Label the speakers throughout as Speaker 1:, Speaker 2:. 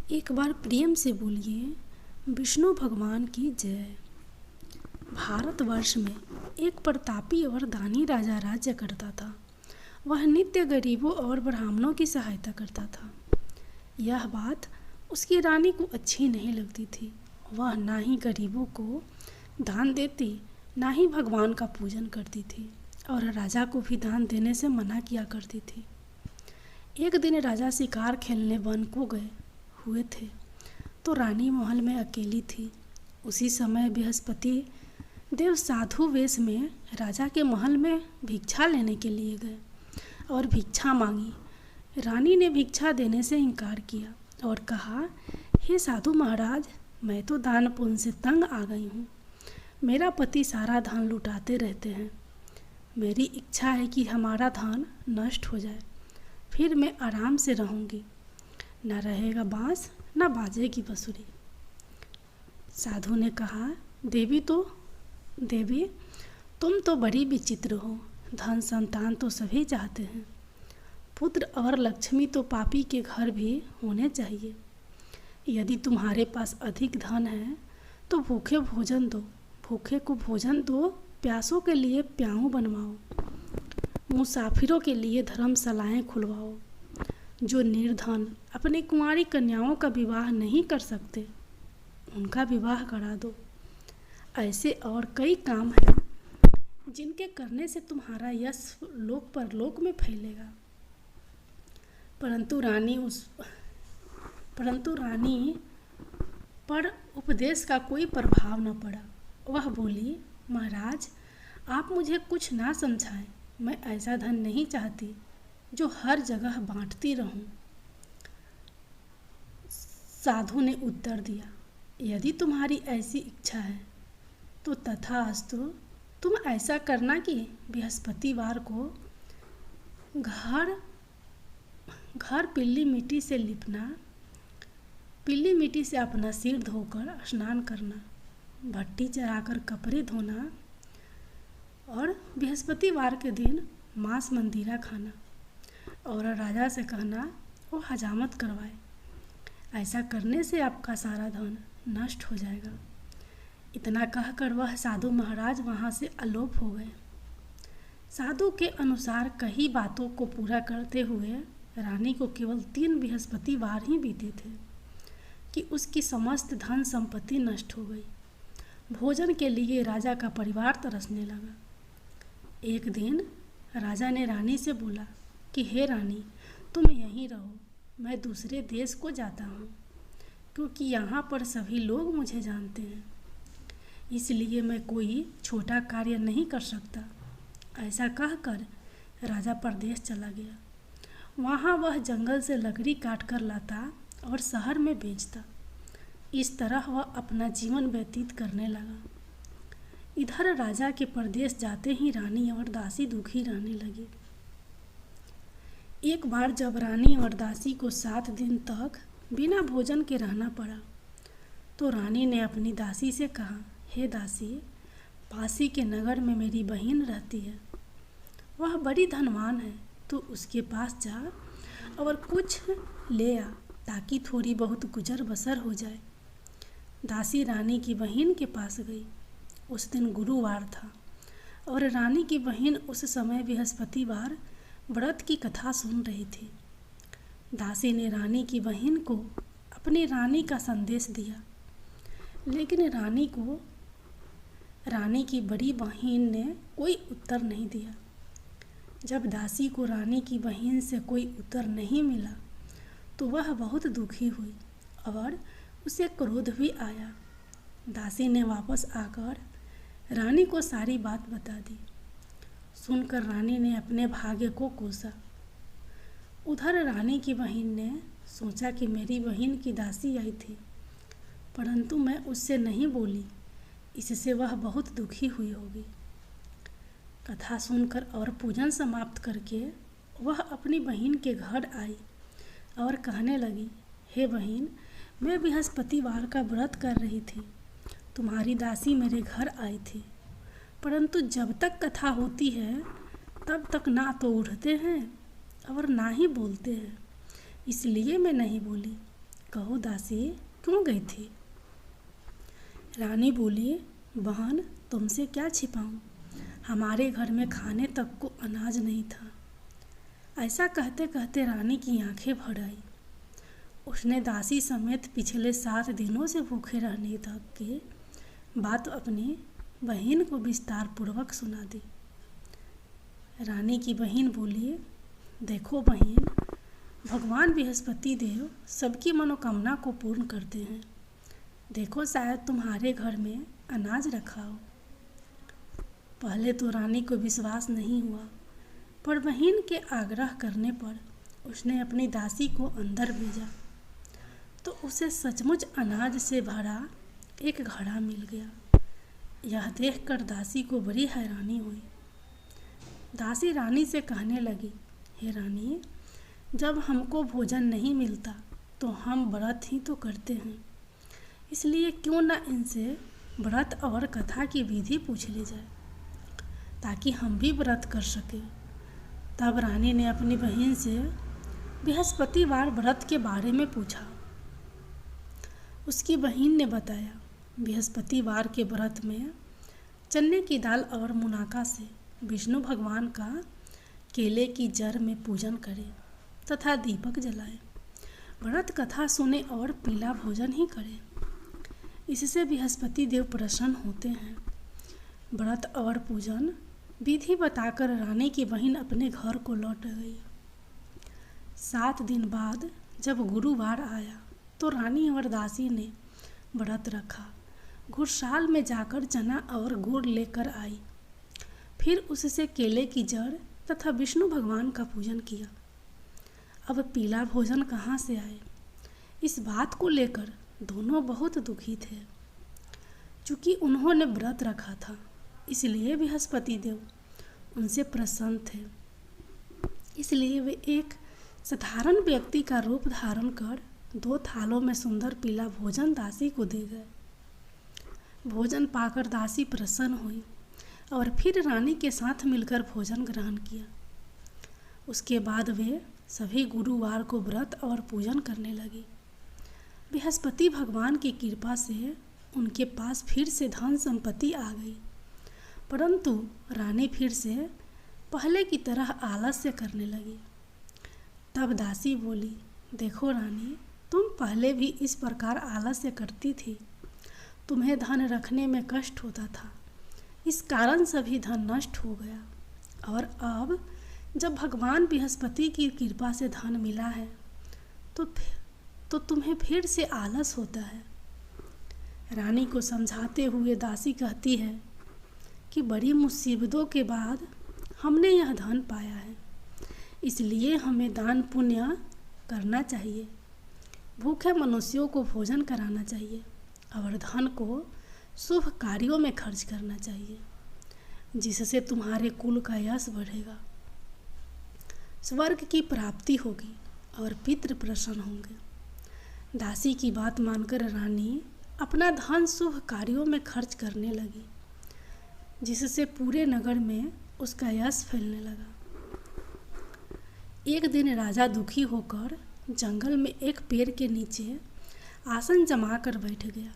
Speaker 1: एक बार प्रेम से बोलिए विष्णु भगवान की जय। भारतवर्ष में एक प्रतापी और दानी राजा राज्य करता था। वह नित्य गरीबों और ब्राह्मणों की सहायता करता था। यह बात उसकी रानी को अच्छी नहीं लगती थी। वह ना ही गरीबों को दान देती, ना ही भगवान का पूजन करती थी और राजा को भी दान देने से मना किया करती थी। एक दिन राजा शिकार खेलने वन को गए हुए थे तो रानी महल में अकेली थी। उसी समय बृहस्पति देव साधु वेश में राजा के महल में भिक्षा लेने के लिए गए और भिक्षा मांगी। रानी ने भिक्षा देने से इनकार किया और कहा, हे साधु महाराज, मैं तो दान पुण्य से तंग आ गई हूँ। मेरा पति सारा धन लुटाते रहते हैं। मेरी इच्छा है कि हमारा धन नष्ट हो जाए, फिर मैं आराम से रहूँगी। न रहेगा बाँस न बाजेगी बाँसुरी। साधु ने कहा, देवी तुम तो बड़ी विचित्र हो। धन संतान तो सभी चाहते हैं। पुत्र और लक्ष्मी तो पापी के घर भी होने चाहिए। यदि तुम्हारे पास अधिक धन है तो भूखे को भोजन दो, प्यासों के लिए प्याऊ बनवाओ, मुसाफिरों के लिए धर्मशालाएं खुलवाओ। जो निर्धन अपनी कुंवारी कन्याओं का विवाह नहीं कर सकते, उनका विवाह करा दो। ऐसे और कई काम हैं जिनके करने से तुम्हारा यश लोक परलोक में फैलेगा। परंतु रानी पर उपदेश का कोई प्रभाव न पड़ा। वह बोली, महाराज, आप मुझे कुछ ना समझाएं। मैं ऐसा धन नहीं चाहती जो हर जगह बांटती रहूं। साधु ने उत्तर दिया, यदि तुम्हारी ऐसी इच्छा है तो तथास्तु। तुम ऐसा करना कि बृहस्पतिवार को घर पीली मिट्टी से लिपना, पीली मिट्टी से अपना सिर धोकर स्नान करना, भट्टी चढ़ाकर कपड़े धोना और बृहस्पतिवार के दिन मांस मंदिरा खाना और राजा से कहना वो हजामत करवाए। ऐसा करने से आपका सारा धन नष्ट हो जाएगा। इतना कहकर वह साधु महाराज वहाँ से अलोप हो गए। साधु के अनुसार कई बातों को पूरा करते हुए रानी को केवल 3 बृहस्पतिवार ही बीते थे कि उसकी समस्त धन संपत्ति नष्ट हो गई। भोजन के लिए राजा का परिवार तरसने लगा। एक दिन राजा ने रानी से बोला कि हे रानी, तुम यहीं रहो, मैं दूसरे देश को जाता हूँ, क्योंकि यहाँ पर सभी लोग मुझे जानते हैं। इसलिए मैं कोई छोटा कार्य नहीं कर सकता। ऐसा कहकर राजा परदेश चला गया। वहाँ वह जंगल से लकड़ी काट कर लाता और शहर में बेचता। इस तरह वह अपना जीवन व्यतीत करने लगा। इधर राजा के परदेश जाते ही रानी और दासी दुखी रहने लगी। एक बार जब रानी और दासी को 7 दिन तक बिना भोजन के रहना पड़ा तो रानी ने अपनी दासी से कहा, हे दासी, पासी के नगर में मेरी बहन रहती है। वह बड़ी धनवान है, तो उसके पास जा और कुछ ले आ ताकि थोड़ी बहुत गुजर बसर हो जाए। दासी रानी की बहन के पास गई। उस दिन गुरुवार था और रानी की बहन उस समय बृहस्पतिवार व्रत की कथा सुन रही थी। दासी ने रानी की बहन को अपनी रानी का संदेश दिया, लेकिन रानी की बड़ी बहन ने कोई उत्तर नहीं दिया। जब दासी को रानी की बहन से कोई उत्तर नहीं मिला तो वह बहुत दुखी हुई और उसे क्रोध भी आया। दासी ने वापस आकर रानी को सारी बात बता दी। सुनकर रानी ने अपने भाग्य को कोसा। उधर रानी की बहन ने सोचा कि मेरी बहन की दासी आई थी, परंतु मैं उससे नहीं बोली, इससे वह बहुत दुखी हुई होगी। कथा सुनकर और पूजन समाप्त करके वह अपनी बहन के घर आई और कहने लगी, हे बहन, मैं बृहस्पतिवार का व्रत कर रही थी। तुम्हारी दासी मेरे घर आई थी, परंतु जब तक कथा होती है तब तक ना तो उठते हैं और ना ही बोलते हैं, इसलिए मैं नहीं बोली। कहो दासी, क्यों गई थी? रानी बोली, बहन, तुमसे क्या छिपाऊं? हमारे घर में खाने तक को अनाज नहीं था। ऐसा कहते कहते रानी की आंखें भर आई। उसने दासी समेत पिछले 7 दिनों से भूखे रहने तक के बात अपनी बहन को विस्तार पूर्वक सुना दी। रानी की बहन बोली, देखो बहन, भगवान बृहस्पति देव सबकी मनोकामना को पूर्ण करते हैं। देखो, शायद तुम्हारे घर में अनाज रखा हो। पहले तो रानी को विश्वास नहीं हुआ, पर बहन के आग्रह करने पर उसने अपनी दासी को अंदर भेजा तो उसे सचमुच अनाज से भरा एक घड़ा मिल गया। यह देखकर दासी को बड़ी हैरानी हुई। दासी रानी से कहने लगी, हे रानी, जब हमको भोजन नहीं मिलता तो हम व्रत ही तो करते हैं, इसलिए क्यों न इनसे व्रत और कथा की विधि पूछ ली जाए ताकि हम भी व्रत कर सकें। तब रानी ने अपनी बहन से बृहस्पतिवार व्रत के बारे में पूछा। उसकी बहन ने बताया, बृहस्पतिवार के व्रत में चने की दाल और मुनाका से विष्णु भगवान का केले की जड़ में पूजन करें तथा दीपक जलाएं, व्रत कथा सुने और पीला भोजन ही करें। इससे बृहस्पति देव प्रसन्न होते हैं। व्रत और पूजन विधि बताकर रानी की बहन अपने घर को लौट गई। 7 दिन बाद जब गुरुवार आया तो रानी और दासी ने व्रत रखा। घुड़साल में जाकर चना और गुड़ लेकर आई। फिर उससे केले की जड़ तथा विष्णु भगवान का पूजन किया। अब पीला भोजन कहाँ से आए? इस बात को लेकर दोनों बहुत दुखी थे। चूँकि उन्होंने व्रत रखा था, इसलिए बृहस्पति देव उनसे प्रसन्न थे। इसलिए वे एक साधारण व्यक्ति का रूप धारण कर 2 थालों में सुंदर पीला भोजन दासी को दे गए। भोजन पाकर दासी प्रसन्न हुई और फिर रानी के साथ मिलकर भोजन ग्रहण किया। उसके बाद वे सभी गुरुवार को व्रत और पूजन करने लगी। बृहस्पति भगवान की कृपा से उनके पास फिर से धन संपत्ति आ गई, परंतु रानी फिर से पहले की तरह आलस्य करने लगी। तब दासी बोली, देखो रानी, तुम पहले भी इस प्रकार आलस्य करती थी। तुम्हें धन रखने में कष्ट होता था, इस कारण सभी धन नष्ट हो गया। और अब जब भगवान बृहस्पति की कृपा से धन मिला है तो तुम्हें फिर से आलस होता है। रानी को समझाते हुए दासी कहती है कि बड़ी मुसीबतों के बाद हमने यह धन पाया है, इसलिए हमें दान पुण्य करना चाहिए, भूखे मनुष्यों को भोजन कराना चाहिए और धन को शुभ कार्यों में खर्च करना चाहिए, जिससे तुम्हारे कुल का यश बढ़ेगा, स्वर्ग की प्राप्ति होगी और पितृ प्रसन्न होंगे। दासी की बात मानकर रानी अपना धन शुभ कार्यों में खर्च करने लगी, जिससे पूरे नगर में उसका यश फैलने लगा। एक दिन राजा दुखी होकर जंगल में एक पेड़ के नीचे आसन जमा कर बैठ गया।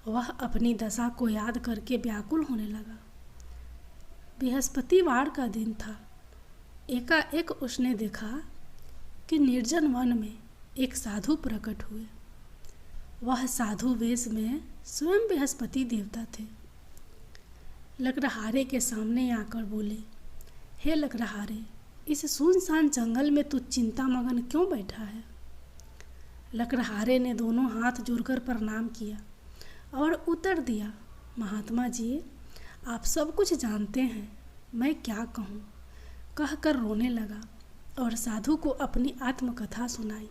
Speaker 1: वह अपनी दशा को याद करके व्याकुल होने लगा। बृहस्पतिवार का दिन था। एकाएक उसने देखा कि निर्जन वन में एक साधु प्रकट हुए। वह साधु वेश में स्वयं बृहस्पति देवता थे। लकड़हारे के सामने आकर बोले, हे लकड़हारे, इस सुनसान जंगल में तू चिंता मगन क्यों बैठा है? लकड़हारे ने दोनों हाथ जोड़कर प्रणाम किया और उत्तर दिया, महात्मा जी, आप सब कुछ जानते हैं, मैं क्या कहूँ? कहकर रोने लगा और साधु को अपनी आत्मकथा सुनाई।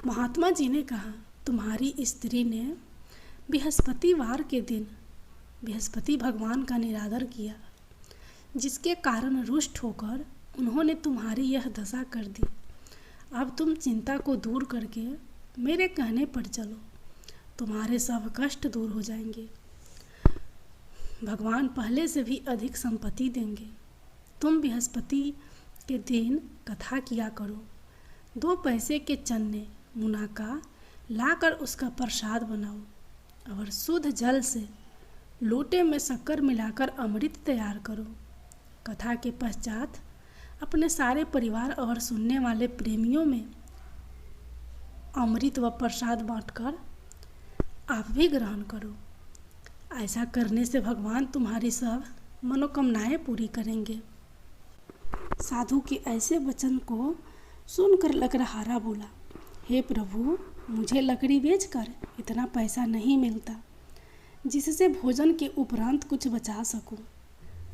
Speaker 1: महात्मा जी ने कहा, तुम्हारी स्त्री ने बृहस्पतिवार के दिन बृहस्पति भगवान का निरादर किया, जिसके कारण रुष्ट होकर उन्होंने तुम्हारी यह दशा कर दी। अब तुम चिंता को दूर करके मेरे कहने पर चलो, तुम्हारे सब कष्ट दूर हो जाएंगे। भगवान पहले से भी अधिक संपत्ति देंगे। तुम बृहस्पति के दिन कथा किया करो। 2 पैसे के चने मुनाका लाकर उसका प्रसाद बनाओ और शुद्ध जल से लोटे में शक्कर मिलाकर अमृत तैयार करो। कथा के पश्चात अपने सारे परिवार और सुनने वाले प्रेमियों में अमृत व प्रसाद बांटकर आप भी ग्रहण करो। ऐसा करने से भगवान तुम्हारी सब मनोकामनाएं पूरी करेंगे। साधु के ऐसे वचन को सुनकर लकड़हारा बोला, हे प्रभु, मुझे लकड़ी बेचकर इतना पैसा नहीं मिलता जिससे भोजन के उपरांत कुछ बचा सकूं।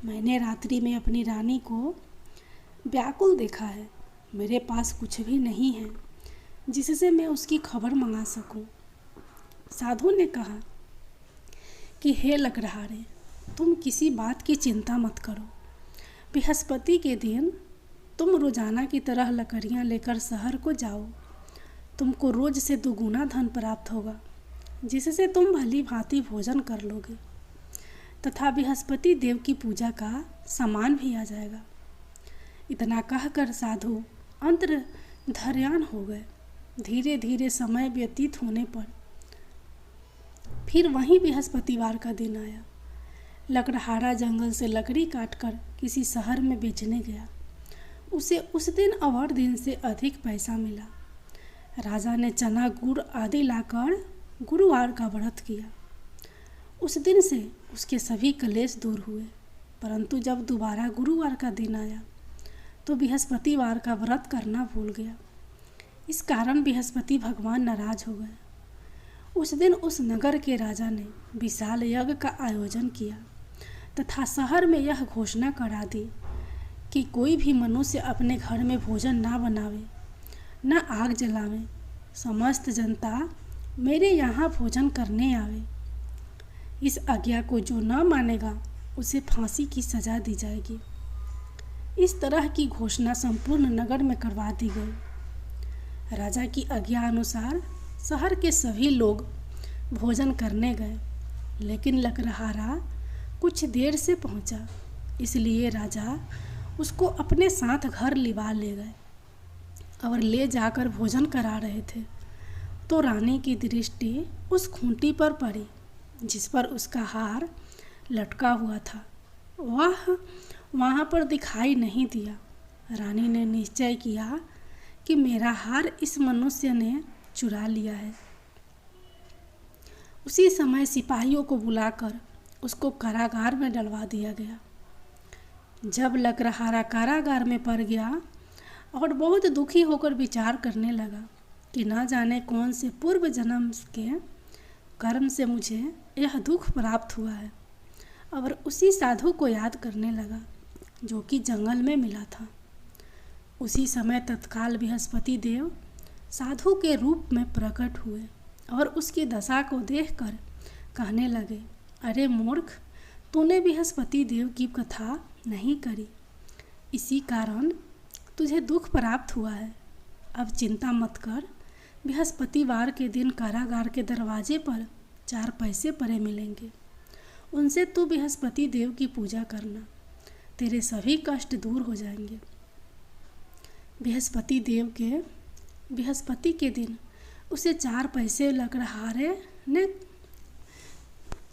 Speaker 1: मैंने रात्रि में अपनी रानी को व्याकुल देखा है। मेरे पास कुछ भी नहीं है जिससे मैं उसकी खबर मंगा सकूं। साधु ने कहा कि हे लकड़हारे, तुम किसी बात की चिंता मत करो। बृहस्पति के दिन तुम रोजाना की तरह लकड़ियां लेकर शहर को जाओ। तुमको रोज से दुगुना धन प्राप्त होगा जिससे तुम भली भांति भोजन कर लोगे तथा बृहस्पति देव की पूजा का सामान भी आ जाएगा। इतना कहकर साधु अंतर्ध्यान हो गए। धीरे धीरे समय व्यतीत होने पर फिर वहीं बृहस्पतिवार का दिन आया। लकड़हारा जंगल से लकड़ी काटकर किसी शहर में बेचने गया। उसे उस दिन और दिन से अधिक पैसा मिला। राजा ने चना गुड़ आदि लाकर गुरुवार का व्रत किया। उस दिन से उसके सभी कलेश दूर हुए। परंतु जब दोबारा गुरुवार का दिन आया तो बृहस्पतिवार का व्रत करना भूल गया। इस कारण बृहस्पति भगवान नाराज हो गए। उस दिन उस नगर के राजा ने विशाल यज्ञ का आयोजन किया तथा शहर में यह घोषणा करा दी कि कोई भी मनुष्य अपने घर में भोजन ना बनावे, न आग जलावे। समस्त जनता मेरे यहाँ भोजन करने आवे। इस आज्ञा को जो न मानेगा उसे फांसी की सजा दी जाएगी। इस तरह की घोषणा संपूर्ण नगर में करवा दी गई। राजा की आज्ञा अनुसार शहर के सभी लोग भोजन करने गए, लेकिन लकड़हारा कुछ देर से पहुंचा, इसलिए राजा उसको अपने साथ घर लिवा ले गए और ले जाकर भोजन करा रहे थे तो रानी की दृष्टि उस खूंटी पर पड़ी जिस पर उसका हार लटका हुआ था। वह वहाँ पर दिखाई नहीं दिया। रानी ने निश्चय किया कि मेरा हार इस मनुष्य ने चुरा लिया है। उसी समय सिपाहियों को बुलाकर उसको कारागार में डलवा दिया गया। जब लकड़हारा कारागार में पड़ गया और बहुत दुखी होकर विचार करने लगा कि न जाने कौन से पूर्व जन्म के कर्म से मुझे यह दुख प्राप्त हुआ है, और उसी साधु को याद करने लगा जो कि जंगल में मिला था। उसी समय तत्काल बृहस्पति देव साधु के रूप में प्रकट हुए और उसकी दशा को देखकर कहने लगे, अरे मूर्ख, तूने बृहस्पति देव की कथा नहीं करी, इसी कारण तुझे दुख प्राप्त हुआ है। अब चिंता मत कर। बृहस्पतिवार के दिन कारागार के दरवाजे पर 4 पैसे पड़े मिलेंगे। उनसे तू बृहस्पति देव की पूजा करना, तेरे सभी कष्ट दूर हो जाएंगे। बृहस्पति के दिन उसे 4 पैसे लकड़हारे ने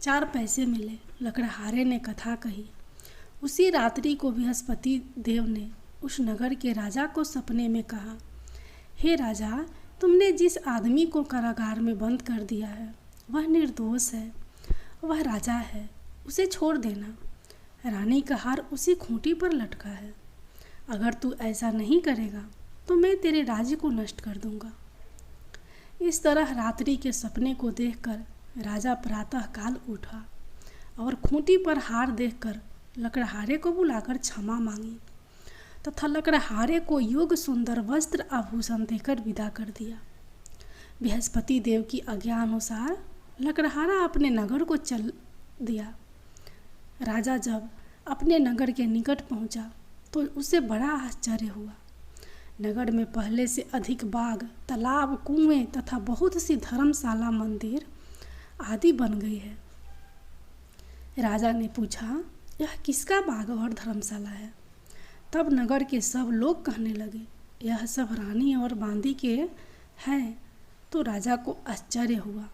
Speaker 1: 4 पैसे मिले। लकड़हारे ने कथा कही। उसी रात्रि को बृहस्पति देव ने उस नगर के राजा को सपने में कहा, हे राजा, तुमने जिस आदमी को कारागार में बंद कर दिया है वह निर्दोष है, वह राजा है, उसे छोड़ देना। रानी का हार उसी खूंटी पर लटका है। अगर तू ऐसा नहीं करेगा तो मैं तेरे राज्य को नष्ट कर दूंगा। इस तरह रात्रि के सपने को देखकर राजा प्रातः काल उठा और खूंटी पर हार देखकर लकड़हारे को बुलाकर क्षमा मांगी तथा लकड़हारे को योग्य सुंदर वस्त्र आभूषण देकर विदा कर दिया। बृहस्पति देव की आज्ञा अनुसार लकड़हारा अपने नगर को चल दिया। राजा जब अपने नगर के निकट पहुंचा तो उसे बड़ा आश्चर्य हुआ। नगर में पहले से अधिक बाग, तालाब, कुएं तथा बहुत सी धर्मशाला, मंदिर आदि बन गई है। राजा ने पूछा, यह किसका बाग और धर्मशाला है? तब नगर के सब लोग कहने लगे, यह सब रानी और बांदी के हैं। तो राजा को आश्चर्य हुआ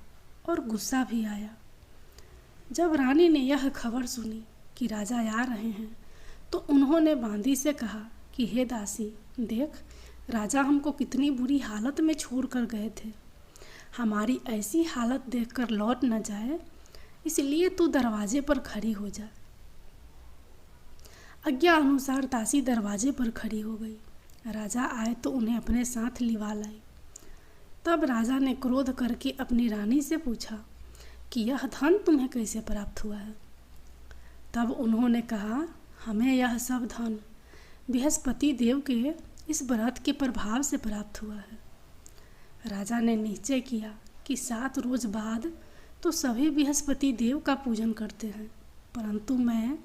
Speaker 1: और गुस्सा भी आया। जब रानी ने यह खबर सुनी कि राजा आ रहे हैं तो उन्होंने बांदी से कहा कि हे दासी, देख, राजा हमको कितनी बुरी हालत में छोड़ कर गए थे। हमारी ऐसी हालत देखकर लौट न जाए, इसलिए तू दरवाजे पर खड़ी हो जा। आज्ञा अनुसार दासी दरवाजे पर खड़ी हो गई। राजा आए तो उन्हें अपने साथ लिवा लाई। तब राजा ने क्रोध करके अपनी रानी से पूछा कि यह धन तुम्हें कैसे प्राप्त हुआ है। तब उन्होंने कहा, हमें यह सब धन बृहस्पति देव के इस व्रत के प्रभाव से प्राप्त हुआ है। राजा ने निश्चय किया कि 7 रोज बाद तो सभी बृहस्पति देव का पूजन करते हैं, परंतु मैं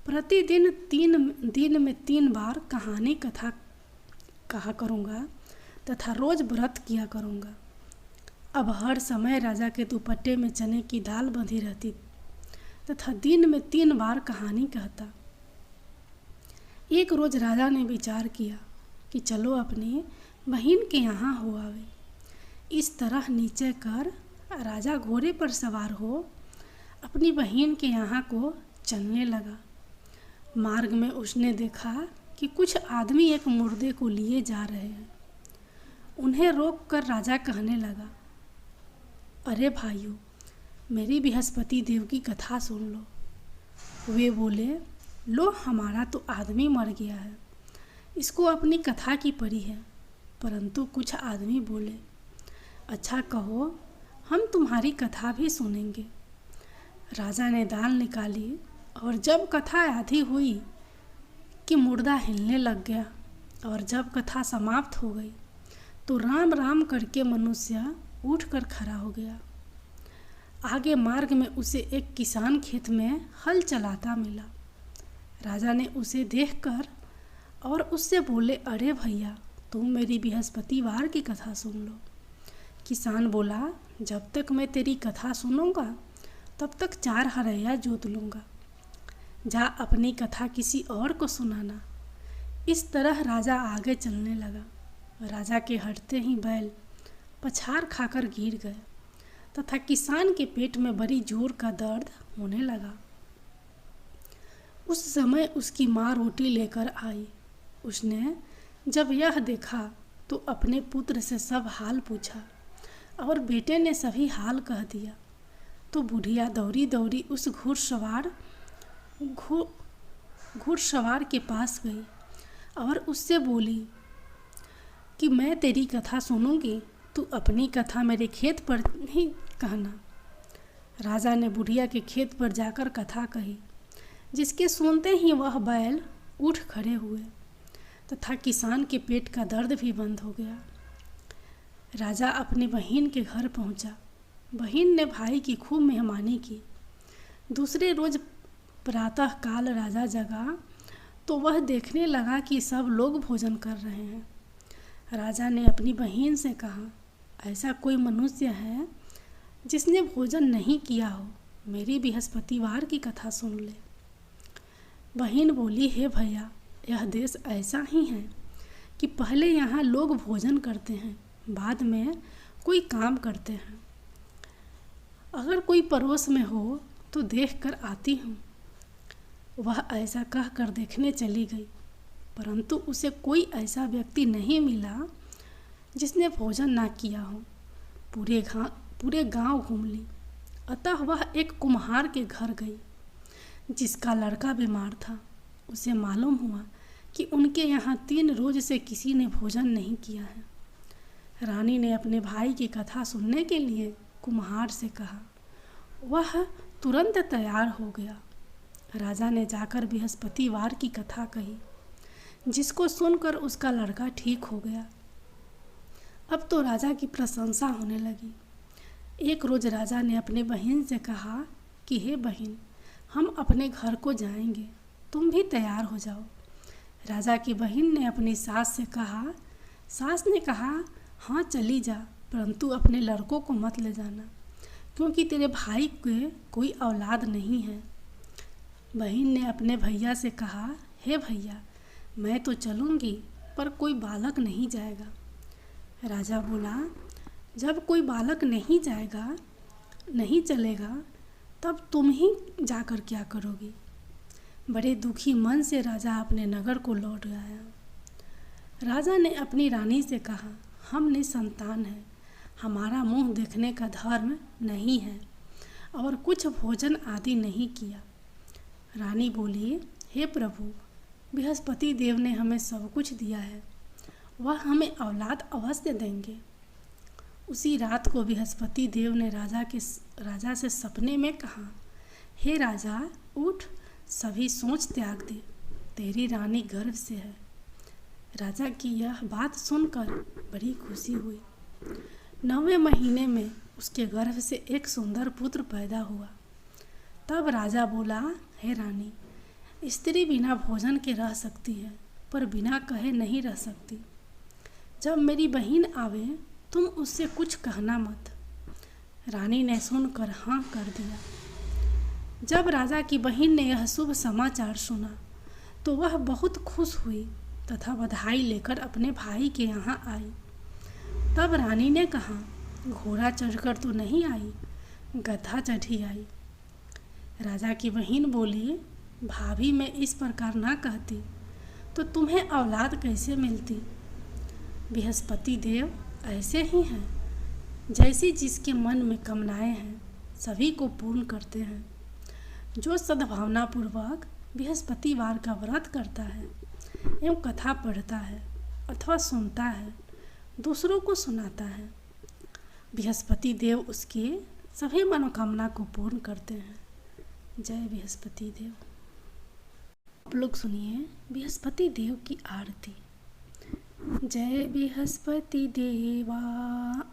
Speaker 1: प्रतिदिन 3 दिन में 3 बार कहानी कथा कहा करूँगा तथा रोज व्रत किया करूँगा। अब हर समय राजा के दुपट्टे में चने की दाल बंधी रहती तथा दिन में 3 बार कहानी कहता। एक रोज राजा ने विचार किया कि चलो अपनी बहन के यहाँ हो आवे। इस तरह निश्चय कर राजा घोड़े पर सवार हो अपनी बहन के यहाँ को चलने लगा। मार्ग में उसने देखा कि कुछ आदमी एक मुर्दे को लिए जा रहे हैं। उन्हें रोककर राजा कहने लगा, अरे भाइयों, मेरी बृहस्पति देव की कथा सुन लो। वे बोले, लो, हमारा तो आदमी मर गया है, इसको अपनी कथा की पड़ी है। परंतु कुछ आदमी बोले, अच्छा कहो, हम तुम्हारी कथा भी सुनेंगे। राजा ने दाल निकाली और जब कथा आधी हुई कि मुर्दा हिलने लग गया और जब कथा समाप्त हो गई तो राम राम करके मनुष्य उठकर खड़ा हो गया। आगे मार्ग में उसे एक किसान खेत में हल चलाता मिला। राजा ने उसे देखकर और उससे बोले, अरे भैया, तुम मेरी बृहस्पतिवार की कथा सुन लो। किसान बोला, जब तक मैं तेरी कथा सुनूंगा तब तक 4 हरैया जोत लूँगा। जा अपनी कथा किसी और को सुनाना। इस तरह राजा आगे चलने लगा। राजा के हटते ही बैल पछाड़ खाकर गिर गए तथा किसान के पेट में बड़ी जोर का दर्द होने लगा। उस समय उसकी माँ रोटी लेकर आई। उसने जब यह देखा तो अपने पुत्र से सब हाल पूछा और बेटे ने सभी हाल कह दिया। तो बुढ़िया दौड़ी दौड़ी उस घुड़सवार के पास गई और उससे बोली कि मैं तेरी कथा सुनूंगी, तू अपनी कथा मेरे खेत पर नहीं कहना। राजा ने बुढ़िया के खेत पर जाकर कथा कही, जिसके सुनते ही वह बैल उठ खड़े हुए तथा किसान के पेट का दर्द भी बंद हो गया। राजा अपनी बहन के घर पहुंचा। बहन ने भाई की खूब मेहमानी की। दूसरे रोज प्रातः काल राजा जगा तो वह देखने लगा कि सब लोग भोजन कर रहे हैं। राजा ने अपनी बहन से कहा, ऐसा कोई मनुष्य है जिसने भोजन नहीं किया हो, मेरी बृहस्पतिवार की कथा सुन ले। बहन बोली, हे भैया, यह देश ऐसा ही है कि पहले यहाँ लोग भोजन करते हैं, बाद में कोई काम करते हैं। अगर कोई पड़ोस में हो तो देख कर आती हूँ। वह ऐसा कहकर देखने चली गई, परंतु उसे कोई ऐसा व्यक्ति नहीं मिला जिसने भोजन ना किया हो। पूरे गांव घूम ली। अतः वह एक कुम्हार के घर गई जिसका लड़का बीमार था। उसे मालूम हुआ कि उनके यहाँ 3 रोज से किसी ने भोजन नहीं किया है। रानी ने अपने भाई की कथा सुनने के लिए कुम्हार से कहा। वह तुरंत तैयार हो गया। राजा ने जाकर बृहस्पतिवार की कथा कही, जिसको सुनकर उसका लड़का ठीक हो गया। अब तो राजा की प्रशंसा होने लगी। एक रोज राजा ने अपने बहन से कहा कि हे बहन, हम अपने घर को जाएंगे, तुम भी तैयार हो जाओ। राजा की बहन ने अपनी सास से कहा। सास ने कहा, हाँ चली जा, परंतु अपने लड़कों को मत ले जाना, क्योंकि तेरे भाई के कोई औलाद नहीं है। बहन ने अपने भैया से कहा, हे भैया, मैं तो चलूँगी, पर कोई बालक नहीं जाएगा। राजा बोला, जब कोई बालक नहीं जाएगा, नहीं चलेगा, तब तुम ही जाकर क्या करोगी? बड़े दुखी मन से राजा अपने नगर को लौट आया। राजा ने अपनी रानी से कहा, हम निसंतान हैं, हमारा मुंह देखने का धर्म नहीं है और कुछ भोजन आदि नहीं किया। रानी बोली, हे प्रभु, बृहस्पति देव ने हमें सब कुछ दिया है, वह हमें औलाद अवश्य देंगे। उसी रात को बृहस्पति देव ने राजा से सपने में कहा, हे राजा, उठ, सभी सोच त्याग दे, तेरी रानी गर्भ से है। राजा की यह बात सुनकर बड़ी खुशी हुई। 9वें महीने में उसके गर्भ से एक सुंदर पुत्र पैदा हुआ। तब राजा बोला, हे रानी, स्त्री बिना भोजन के रह सकती है, पर बिना कहे नहीं रह सकती। जब मेरी बहन आवे, तुम उससे कुछ कहना मत। रानी ने सुनकर हाँ कर दिया। जब राजा की बहन ने यह शुभ समाचार सुना तो वह बहुत खुश हुई तथा बधाई लेकर अपने भाई के यहाँ आई। तब रानी ने कहा, घोड़ा चढ़कर तो नहीं आई, गधा चढ़ी आई। राजा की बहन बोली, भाभी मैं इस प्रकार ना कहती तो तुम्हें औलाद कैसे मिलती? बृहस्पति देव ऐसे ही हैं, जैसी जिसके मन में कामनाएं हैं सभी को पूर्ण करते हैं। जो सद्भावनापूर्वक बृहस्पतिवार का व्रत करता है एवं कथा पढ़ता है अथवा सुनता है, दूसरों को सुनाता है, बृहस्पति देव उसके सभी मनोकामना को पूर्ण करते हैं। जय बृहस्पति देव। आप लोग सुनिए बृहस्पति देव की आरती। जय बृहस्पति देवा,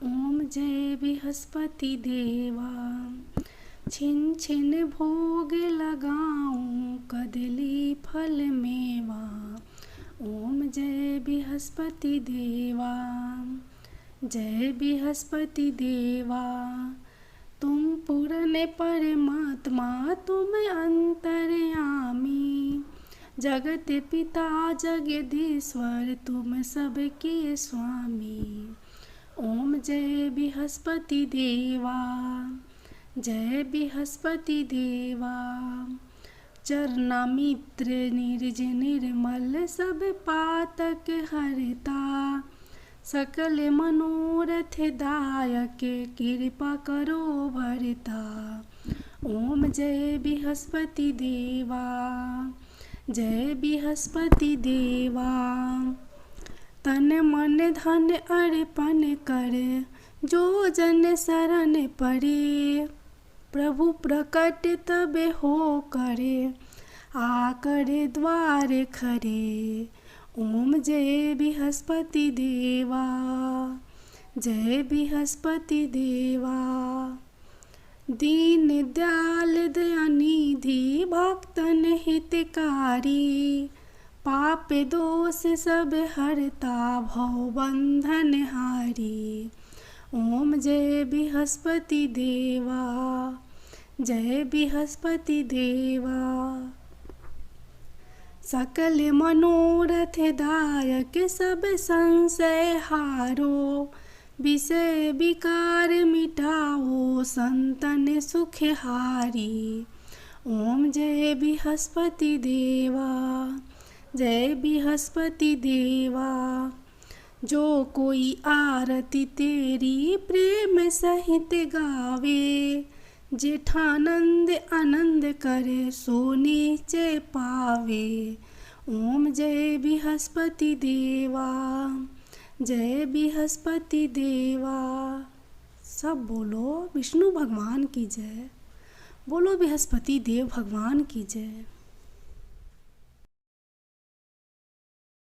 Speaker 1: ओम जय बृहस्पति देवा, छिन छिन भोग लगाऊं कदली फल मेवा। ओम जय बृहस्पति देवा, जय बृहस्पति देवा, तुम पूर्ण परमात्मा, तुम अंतर्यामी, जगत पिता जगदीश्वर, तुम सबके स्वामी। ओम जय बृहस्पति देवा, जय बृहस्पति देवा, चरणामित्र निर्ज निर्मल, सब पातक हरता, सकल मनोरथ दायक, कृपा करो भरता। ओम जय बृहस्पति देवा, जय बृहस्पति देवा, तन मन धन अर्पण कर, जो जन शरण पड़े, प्रभु प्रकट तब हो करे, आकर द्वार खरे। ओम जय बृहस्पति देवा, जय बृहस्पति देवा, दीन दयाल दयानिधि, भक्तन हितकारी, पाप दोष सब हरता, भव बंधन हारी। ओम जय बृहस्पति देवा, जय बृहस्पति देवा, सकल मनोरथ दायक, सब संशय हारो, विषय विकार मिटाओ, संतन सुख हारी। ओम जय बृहस्पति देवा, जय बृहस्पति देवा, जो कोई आरती तेरी प्रेम सहित गावे, जेठानंद आनंद करे, सो नीचे पावे। ओम जय बृहस्पति देवा, जय बृहस्पति देवा। सब बोलो विष्णु भगवान की जय, बोलो बृहस्पति देव भगवान की जय।